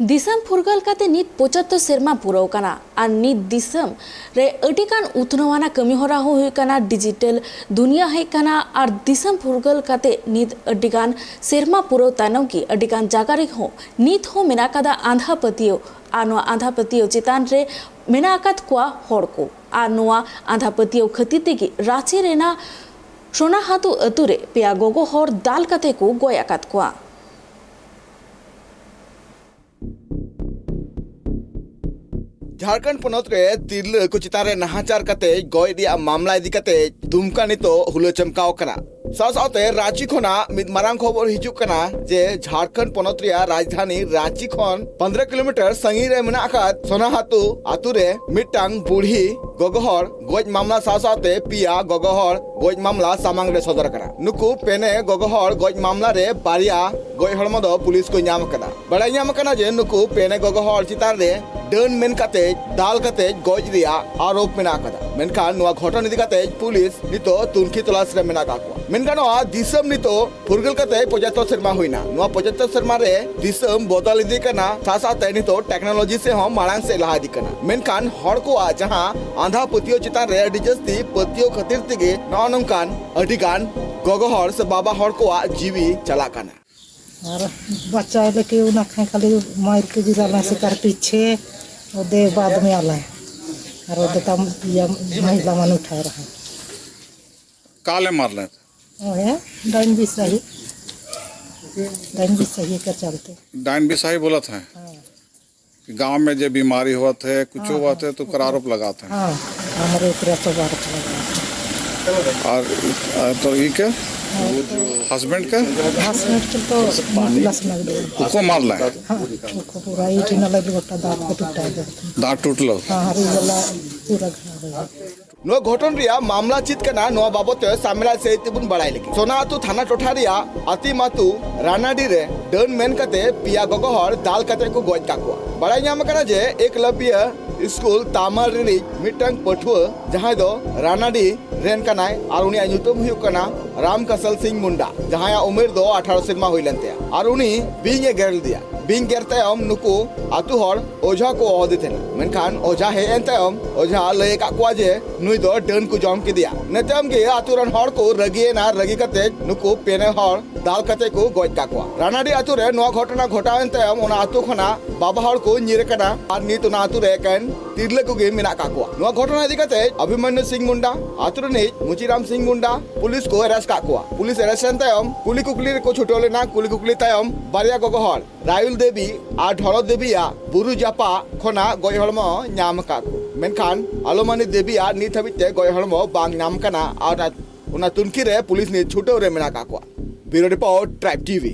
दिसम फुरगल काते नित 75 सेरमा पुरव कना और नित दिसम रे अटिकान उतनवाना कमी होरा हुई कना डिजिटल दुनिया है कना और दिसम फुरगल काते नित अटिकान सेरमा पुरव तानव की अटिकान जागारिक हो नित हो मेनाकादा आंधा पतियो आनो आंधा पतियो चितान रे मेनाकात कुआ होड़ को आनोआ आंधा पतियो खतीते की रांची रेना सोना हाथु अतुरे पेया गोगो होड़ दाल काते को गोयाकात कुआ झारखंड पनत रे तिरल को चितान रे नहाचार कते गय दिया मामला इदी कते दुमका नितो हुलो चमकाव कना साथे रांची खोना मिद मारांग खबर हिजु कना जे झारखंड पनत रे राजधानी रांची खन 15 किलोमीटर संगी रे मेना आकात सोनाहातु आतु रे मिटांग बुढ़ी गगहर गज मामला साथे पिया गगहर गज मामला सामांग रे सदर कना नुकु पेने गगहर गज मामला रे बारिया गय हड़म दो पुलिस को नाम कना बड़ा नाम कना जे नुकु पेने गगहर चितान रे डन मेन काते दाल काते गज दिया आरोप मेना कदा मेनखान नुआ घटन इदी काते पुलिस नितो तुनखी तलाश रे मेना काको मेनखान नुआ दिसम नितो फुरगल काते 75 शर्मा होइना नुआ 75 शर्मा रे दिसम बदल इदी कना साथे नितो टेक्नोलॉजी से हम मांग से लहा इदी कना मेनखान हड़ को आ जहां आंधा पतियो चितान रे अडी जस्ती पतियो खातिर तिगे न नंकान अडिगान गगहर से बाबा हड़ को आ जीवी चला कना और बच्चा लेके उना खाली मार के जिला से कर पीछे ओदे बाद में आला है और ओदे तम या महिला मन उठा रहा है काले मारले ओ है डाइन भी सही के चलते डाइन भी सही बोला था गांव में जो बीमारी हुआ थे कुछ हुआ थे तो करारोप लगाते हैं हमारे ऊपर तो बात लगा और तो ये क्या हस्बैंड का तो प्लस लग दे उसको मार ला हां उसको पूरा ईट न लग गोटा दांत को टूटा दे दांत टूटलो हां हरी वाला पूरा खराब हो नो घटन रिया मामला चित कना नो बाबत सामला से तिबुन बड़ाई लेके सोनातु थाना टोठा रिया अति मातु रानाडी रे डन मेन कते पिया गगहर दाल कते को गज काको बड़ाई नाम कना जे एकलव्य स्कूल तामर रि मिटंग पठुआ जहां दो रानाडी रेन कनाय और उनी अनुतम हुई कना राम कसल सिंह मुंडा जहां उम्र दो 18 सेरमा हुईलनते और उनी बिंगे गेरल दिया बिंग गेरते हम नुकु आतु हर ओझा को ओहदे थे मेनखान ओझा हे एनते हम ओझा लय का को जे नुई दो डन को जम के दिया नेतम के आतु रन हर को रगिए ना रगी कते नुकु पेने हर दाल कते को गज का को रानाडी आतु रे नो घटना घटावनते हम ओना आतु खना बाबा हर को निरे कना और नीत ना आतु रे कन तिरले को गे मिना का को नो घटना इदी कते अभिमन्यु सिंह मुंडा आतु ने मुचिराम सिंह मुंडा पुलिस को अरेस्ट का को पुलिस अरेस्ट एनते हम कुली कुकली को छुटोले ना कुली कुकली तायम बारिया गगहर रायुल देवी और ढोल देवी बुरु जापा खना गय हड़म नाम का मेनखान आलोमानी देवी नित हबिते गय हड़म बांग नाम कना और तुनखी रे पुलिस ने छुटो रे मेना का ब्यूरो रिपोर्ट ट्राइब टीवी।